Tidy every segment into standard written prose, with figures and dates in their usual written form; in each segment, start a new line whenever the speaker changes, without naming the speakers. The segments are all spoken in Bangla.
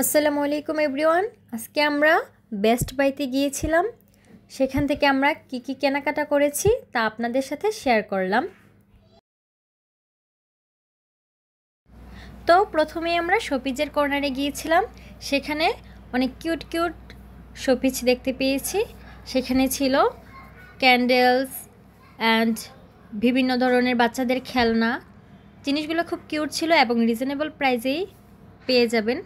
আসসালামু আলাইকুম এভরিওয়ান। আজকে আমরা বেস্ট বাইতে গিয়েছিলাম। সেখান থেকে আমরা কি কেনাকাটা করেছি তা আপনাদের সাথে শেয়ার করলাম। তো প্রথমেই আমরা শোপিজের কর্নারে গিয়েছিলাম। সেখানে অনেক কিউট কিউট শোপিজ দেখতে পেয়েছি। সেখানে ছিল ক্যান্ডেলস অ্যান্ড বিভিন্ন ধরনের বাচ্চাদের খেলনা। জিনিসগুলো খুব কিউট ছিল এবং রিজনেবল প্রাইসেই পেয়ে যাবেন।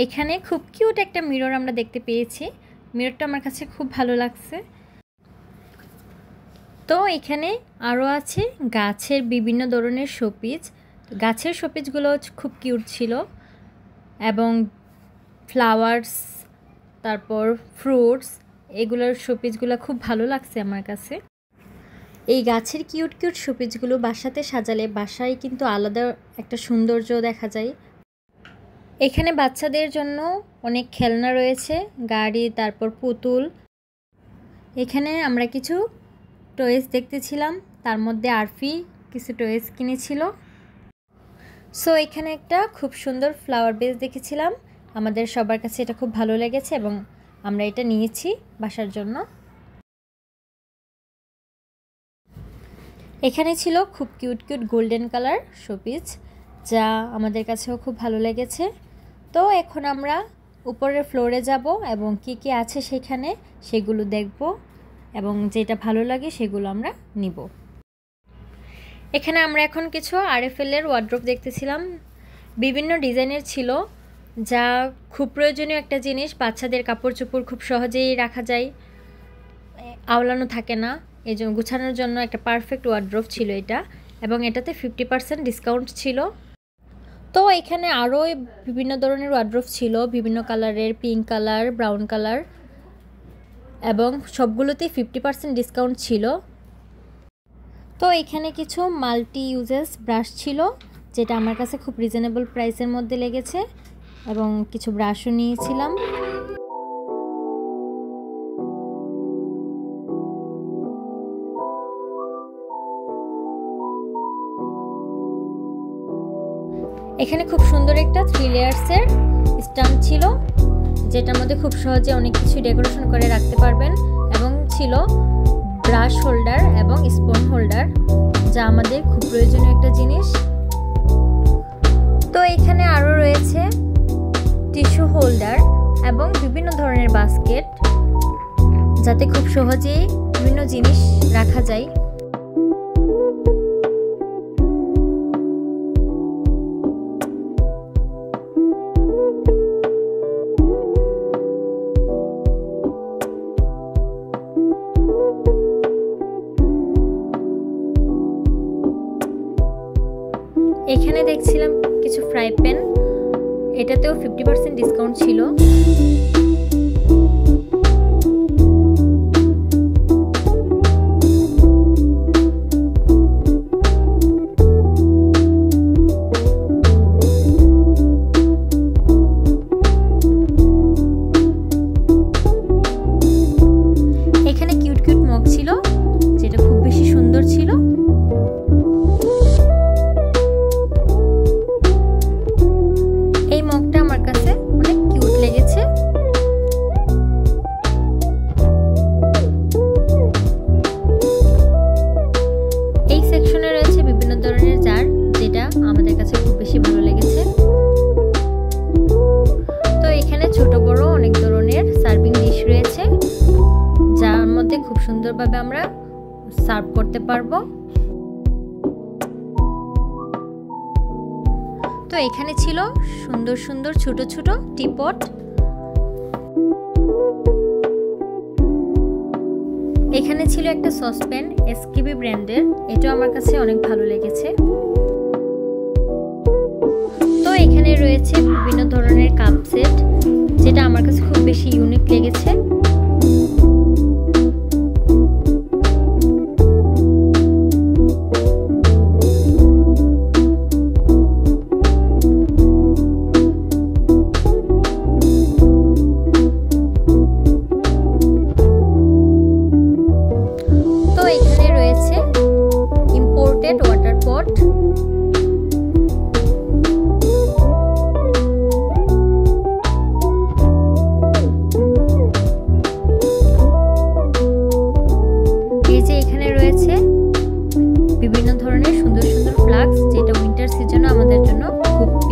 এখানে খুব কিউট একটা মিরর আমরা দেখতে পেয়েছি। মিররটা আমার কাছে খুব ভালো লাগছে। তো এখানে আরও আছে গাছের বিভিন্ন ধরনের শোপিজ। গাছের শোপিজগুলো খুব কিউট ছিল এবং ফ্লাওয়ার্স, তারপর ফ্রুটস, এগুলোর শোপিজগুলো খুব ভালো লাগছে আমার কাছে। এই গাছের কিউট কিউট শোপিজগুলো বাসাতে সাজালে বাসায় কিন্তু আলাদা একটা সৌন্দর্য দেখা যায়। এখানে বাচ্চাদের জন্য অনেক খেলনা রয়েছে, গাড়ি, তারপর পুতুল। এখানে আমরা কিছু টয়েস দেখতেছিলাম, তার মধ্যে আরফি কিছু টয়েস কিনেছিল। সো এখানে একটা খুব সুন্দর ফ্লাওয়ার বেস দেখেছিলাম। আমাদের সবার কাছে এটা খুব ভালো লেগেছে এবং আমরা এটা নিয়েছি বাসার জন্য। এখানে ছিল খুব cute cute golden colour showpiece, যা আমাদের কাছেও খুব ভালো লেগেছে। তো এখন আমরা উপরের ফ্লোরে যাব এবং কি আছে সেখানে সেগুলো দেখব এবং যেটা ভালো লাগে সেগুলো আমরা নিব। এখানে আমরা এখন কিছু আরএফএল-এর ওয়ার্ড্রোব দেখতেছিলাম। বিভিন্ন ডিজাইনের ছিল, যা খুব প্রয়োজনীয় একটা জিনিস। বাচ্চাদের কাপড় চোপড় খুব সহজেই রাখা যায়, আওলানো থাকে না, এই জন্য গুছানোর জন্য একটা পারফেক্ট ওয়ার্ড্রোব ছিল এটা। এবং এটাতে 50% ডিসকাউন্ট ছিল। তো এখানে আরও বিভিন্ন ধরনের ওয়ার্ড্রোব ছিল, বিভিন্ন কালারের, পিঙ্ক কালার, ব্রাউন কালার, এবং সবগুলোতেই 50% ডিসকাউন্ট ছিল। তো এখানে কিছু মাল্টি ইউজেস ব্রাশ ছিল, যেটা আমার কাছে খুব রিজনেবল প্রাইসের মধ্যে লেগেছে, এবং কিছু ব্রাশও নিয়েছিলাম। এখানে খুব সুন্দর একটা 3 লেয়ার্সের স্ট্যাম্প ছিল, যেটার মধ্যে খুব সহজে অনেক কিছু ডেকোরেশন করে রাখতে পারবেন। এবং ছিল ব্রাশ হোল্ডার এবং স্পুন হোল্ডার, যা আমাদের খুব প্রয়োজনীয় একটা জিনিস। তো এখানে আরও রয়েছে টিস্যু হোল্ডার এবং বিভিন্ন ধরনের বাস্কেট, যাতে খুব সহজেই বিভিন্ন জিনিস রাখা যায়। এখানে দেখছিলাম কিছু ফ্রাই প্যান, এটাতেও 50% ডিসকাউন্ট ছিল। এখানে কিউট কিউট মগ ছিল, যেটা খুব বেশি সুন্দর ছিল। এই মগটা আমার কাছে অনেক কিউট লেগেছে। এই সেকশনে রয়েছে বিভিন্ন ধরনের জার, যেটা আমাদের কাছে খুব বেশি ভালো লেগেছে। তো এখানে ছোট বড় অনেক ধরনের সার্ভিং ডিশ রয়েছে, যার মধ্যে খুব সুন্দরভাবে আমরা সার্ভ করতে পারবো। তো এখানে ছিল সুন্দর সুন্দর ছোট ছোট টিপট। এখানে ছিল একটা সসপ্যান এসকেবি ব্র্যান্ডের, এটাও আমার কাছে অনেক ভালো লেগেছে। তো এখানে রয়েছে বিভিন্ন ধরনের কাপ সেট, যেটা আমার কাছে খুব বেশি ইউনিক লেগেছে। ওয়াটার পট,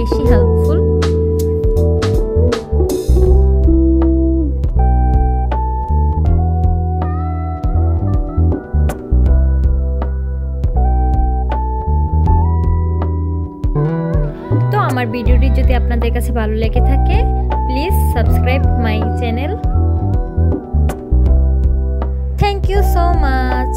বেশি হেল্পফুল। তো আমার ভিডিওটি যদি আপনাদের কাছে ভালো লেগে থাকে, please subscribe my channel. Thank you so much.